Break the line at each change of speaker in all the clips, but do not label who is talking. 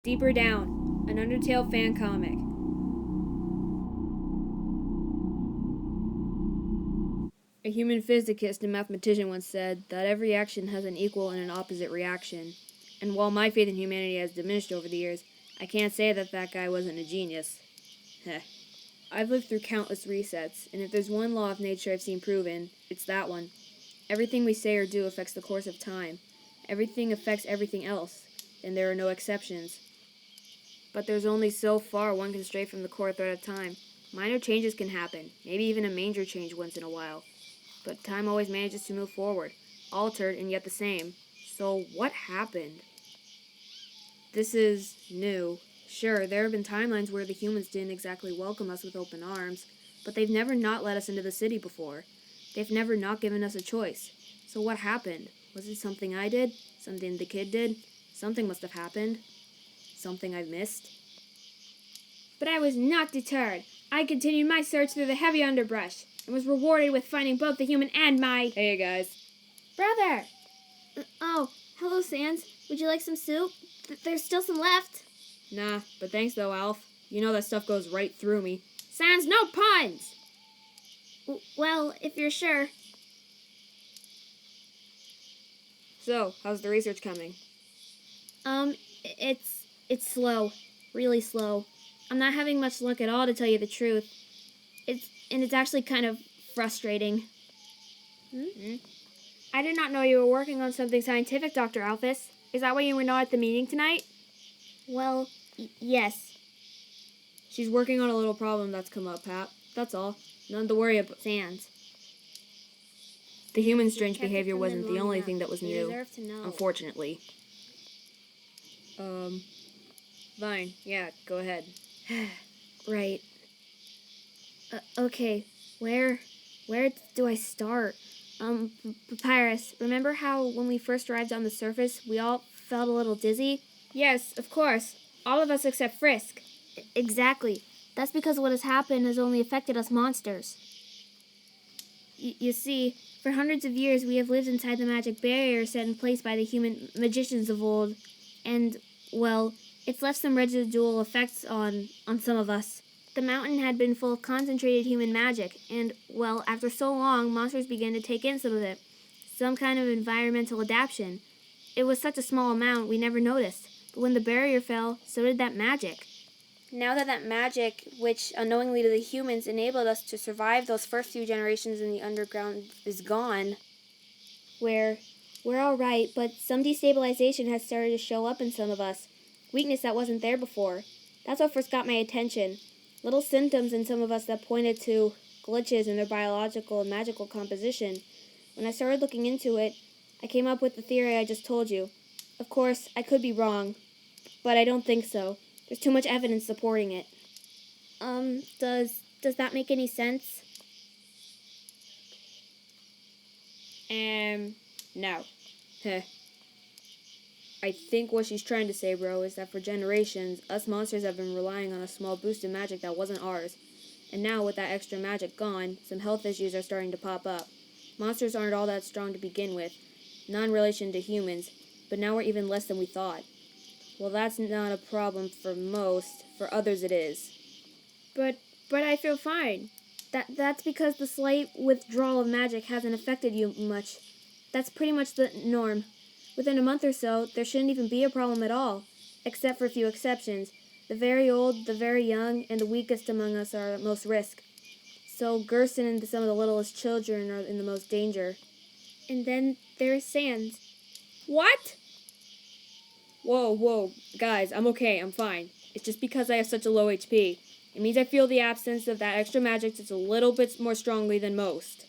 Deeper Down, an Undertale fan comic. A human physicist and mathematician once said that every action has an equal and an opposite reaction. And while my faith in humanity has diminished over the years, I can't say that that guy wasn't a genius. Heh. I've lived through countless resets, and if there's one law of nature I've seen proven, it's that one. Everything we say or do affects the course of time. Everything affects everything else, and there are no exceptions. But there's only so far one can stray from the core thread of time. Minor changes can happen, maybe even a major change once in a while. But time always manages to move forward, altered and yet the same. So what happened? This is new. Sure, there have been timelines where the humans didn't exactly welcome us with open arms, but they've never not let us into the city before. They've never not given us a choice. So what happened? Was it something I did? Something the kid did? Something must have happened. Something I've missed? But I was not deterred. I continued my search through the heavy underbrush, and was rewarded with finding both the human and my...
Hey, guys.
Brother! Oh, hello, Sans. Would you like some soup? There's still some left.
Nah, but thanks though, Alf. You know that stuff goes right through me.
Sans, no puns! Well, if you're sure.
So, how's the research coming?
It's slow. Really slow. I'm not having much luck at all, to tell you the truth. It's actually kind of frustrating. I did not know you were working on something scientific, Dr. Alphys. Is that why you were not at the meeting tonight? Well, yes.
She's working on a little problem that's come up, Pat. That's all. Nothing to worry about.
Sans.
The human strange behavior wasn't the only thing that was
They
new.
deserve to know.
Unfortunately. Fine. Yeah, go ahead.
Right. Okay, where do I start? Papyrus, remember how when we first arrived on the surface, we all felt a little dizzy?
Yes, of course. All of us except Frisk.
Exactly. That's because what has happened has only affected us monsters. You see, for hundreds of years we have lived inside the magic barrier set in place by the human magicians of old, and, well, it's left some residual effects on some of us. The mountain had been full of concentrated human magic, and, well, after so long, monsters began to take in some of it. Some kind of environmental adaptation. It was such a small amount, we never noticed. But when the barrier fell, so did that magic. Now that magic, which unknowingly to the humans enabled us to survive those first few generations in the underground, is gone, we're all right, but some destabilization has started to show up in some of us. Weakness that wasn't there before. That's what first got my attention. Little symptoms in some of us that pointed to glitches in their biological and magical composition. When I started looking into it, I came up with the theory I just told you. Of course, I could be wrong, but I don't think so. There's too much evidence supporting it. Does that make any sense?
No. Heh. I think what she's trying to say, bro, is that for generations, us monsters have been relying on a small boost of magic that wasn't ours. And now, with that extra magic gone, some health issues are starting to pop up. Monsters aren't all that strong to begin with, non-relation to humans, but now we're even less than we thought. Well, that's not a problem for most. For others it is.
But I feel fine. That's because the slight withdrawal of magic hasn't affected you much. That's pretty much the norm. Within a month or so, there shouldn't even be a problem at all, except for a few exceptions. The very old, the very young, and the weakest among us are at most risk. So Gerson and some of the littlest children are in the most danger. And then there is Sans.
What? Whoa, guys, I'm okay, I'm fine. It's just because I have such a low HP. It means I feel the absence of that extra magic just a little bit more strongly than most.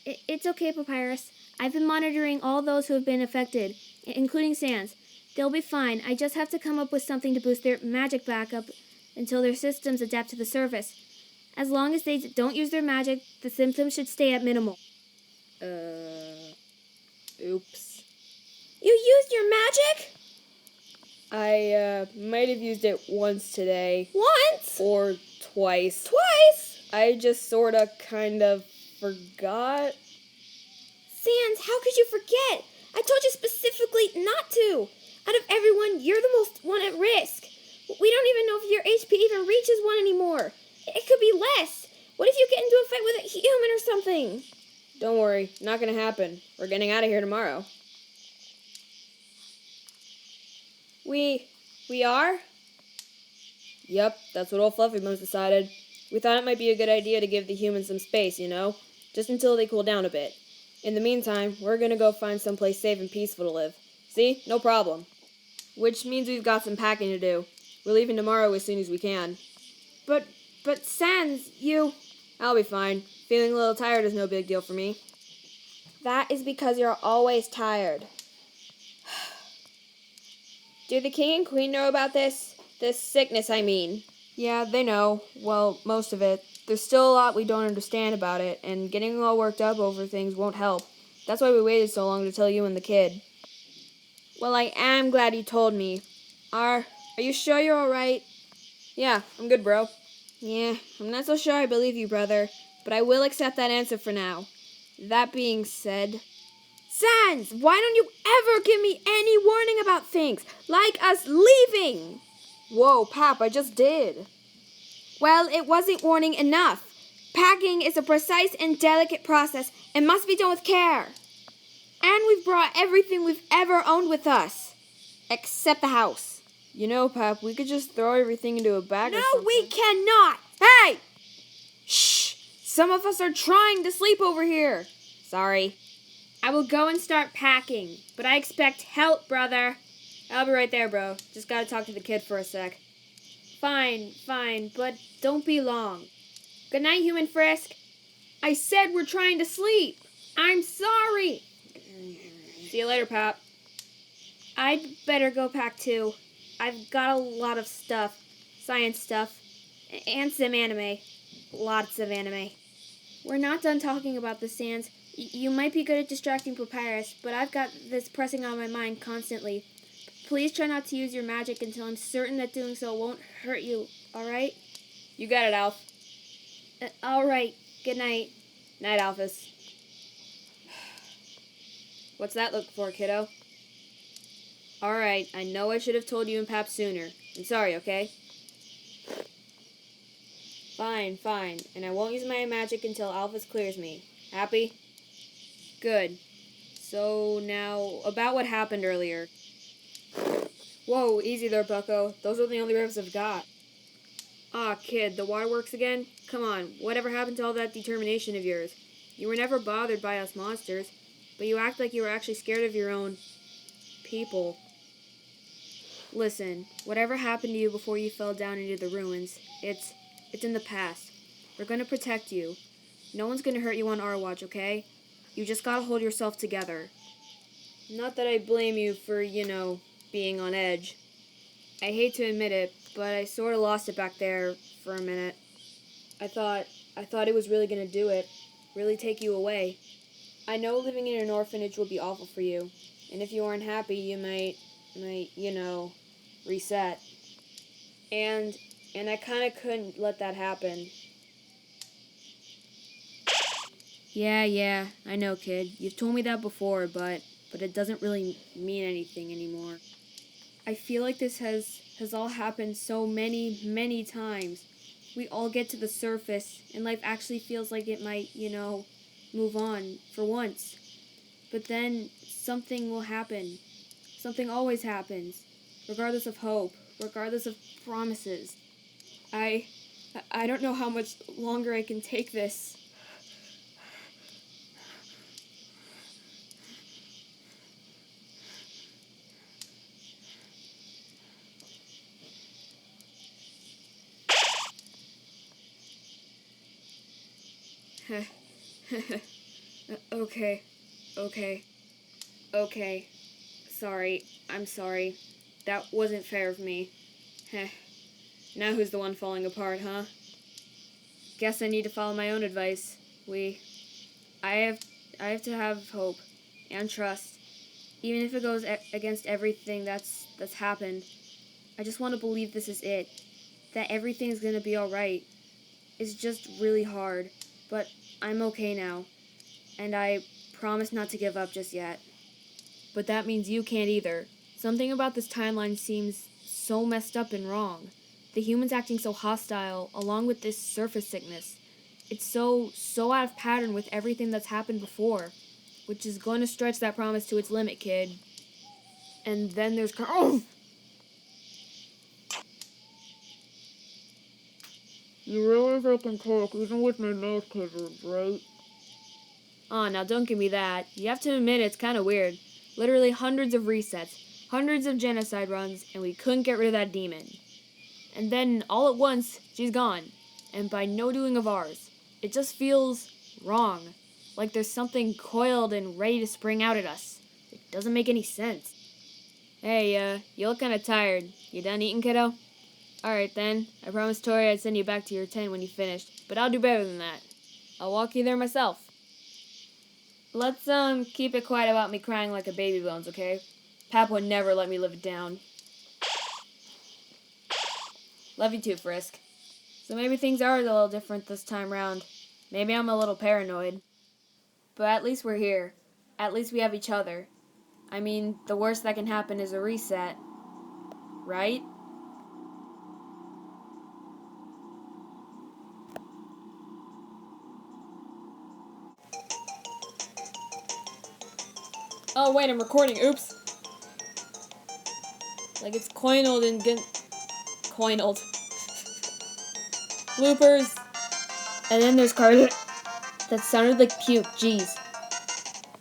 It's okay, Papyrus. I've been monitoring all those who have been affected, including Sans. They'll be fine. I just have to come up with something to boost their magic back up until their systems adapt to the surface. As long as they don't use their magic, the symptoms should stay at minimal.
Oops.
You used your magic?
I, might have used it once today.
Once?
Or twice.
Twice?
I just sorta, kind of forgot.
Sans, how could you forget? I told you specifically not to. Out of everyone, you're the most one at risk. We don't even know if your HP even reaches 1 anymore. It could be less. What if you get into a fight with a human or something?
Don't worry, not gonna happen. We're getting out of here tomorrow. We are? Yep, that's what old Fluffy Bones decided. We thought it might be a good idea to give the humans some space, you know? Just until they cool down a bit. In the meantime, we're gonna go find someplace safe and peaceful to live. See? No problem. Which means we've got some packing to do. We're leaving tomorrow as soon as we can. But Sans, you... I'll be fine. Feeling a little tired is no big deal for me.
That is because you're always tired. Do the king and queen know about this? This sickness, I mean.
Yeah, they know. Well, most of it. There's still a lot we don't understand about it, and getting all worked up over things won't help. That's why we waited so long to tell you and the kid.
Well, I am glad you told me. Are you sure you're alright?
Yeah, I'm good, bro.
Yeah, I'm not so sure I believe you, brother, but I will accept that answer for now. That being said... Sans, why don't you ever give me any warning about things, like us leaving?
Whoa, Pap, I just did.
Well, it wasn't warning enough. Packing is a precise and delicate process and must be done with care. And we've brought everything we've ever owned with us, except the house.
You know, Pap, we could just throw everything into a bag or something.
No, we cannot! Hey! Shh! Some of us are trying to sleep over here. Sorry. I will go and start packing, but I expect help, brother.
I'll be right there, bro. Just gotta talk to the kid for a sec.
Fine, but don't be long. Good night, Human Frisk. I said we're trying to sleep. I'm sorry.
See you later, Pap.
I'd better go pack too. I've got a lot of stuff. Science stuff. And some anime. Lots of anime. We're not done talking about the Sans. You might be good at distracting Papyrus, but I've got this pressing on my mind constantly. Please try not to use your magic until I'm certain that doing so won't hurt you, alright?
You got it, Alf.
Alright. Good night.
Night, Alphys. What's that look for, kiddo? Alright, I know I should have told you and Pap sooner. I'm sorry, okay? Fine, and I won't use my magic until Alphys clears me. Happy? Good. So, now, about what happened earlier. Whoa, easy there, bucko. Those are the only rivers I've got. Ah, kid, the waterworks again? Come on, whatever happened to all that determination of yours? You were never bothered by us monsters, but you act like you were actually scared of your own people. Listen, whatever happened to you before you fell down into the ruins, it's in the past. We're gonna protect you. No one's gonna hurt you on our watch, okay? You just gotta hold yourself together. Not that I blame you for, being on edge. I hate to admit it, but I sort of lost it back there for a minute. I thought it was really gonna do it. Really take you away. I know living in an orphanage will be awful for you, and if you aren't happy, you might, reset. And I kind of couldn't let that happen. Yeah, I know, kid. You've told me that before, but it doesn't really mean anything anymore. I feel like this has all happened so many times. We all get to the surface, and life actually feels like it might, move on for once. But then something will happen. Something always happens, regardless of hope, regardless of promises. I don't know how much longer I can take this. Okay. Sorry. I'm sorry. That wasn't fair of me. Now who's the one falling apart, huh? Guess I need to follow my own advice. I have to have hope and trust, even if it goes against everything that's happened. I just want to believe this is it, that everything's gonna be alright. It's just really hard, but I'm okay now, and I promise not to give up just yet. But that means you can't either, Something about this timeline seems so messed up and wrong. The humans acting so hostile, along with this surface sickness. It's so out of pattern with everything that's happened before, which is going to stretch that promise to its limit, kid. And then there's oh!
You realize I can talk even with my mouth covered, right?
Aw, now don't give me that. You have to admit it's kind of weird. Literally hundreds of resets, hundreds of genocide runs, and we couldn't get rid of that demon. And then, all at once, she's gone. And by no doing of ours. It just feels wrong. Like there's something coiled and ready to spring out at us. It doesn't make any sense. Hey, you look kinda tired. You done eating, kiddo? Alright then. I promised Tori I'd send you back to your tent when you finished. But I'll do better than that. I'll walk you there myself. Let's, keep it quiet about me crying like a baby bones, okay? Pap would never let me live it down. Love you too, Frisk. So maybe things are a little different this time round. Maybe I'm a little paranoid. But at least we're here. At least we have each other. I mean, the worst that can happen is a reset. Right? Oh wait, I'm recording. Oops. Like it's coinled and coinled. Bloopers. And then there's Carter. That sounded like puke. Jeez.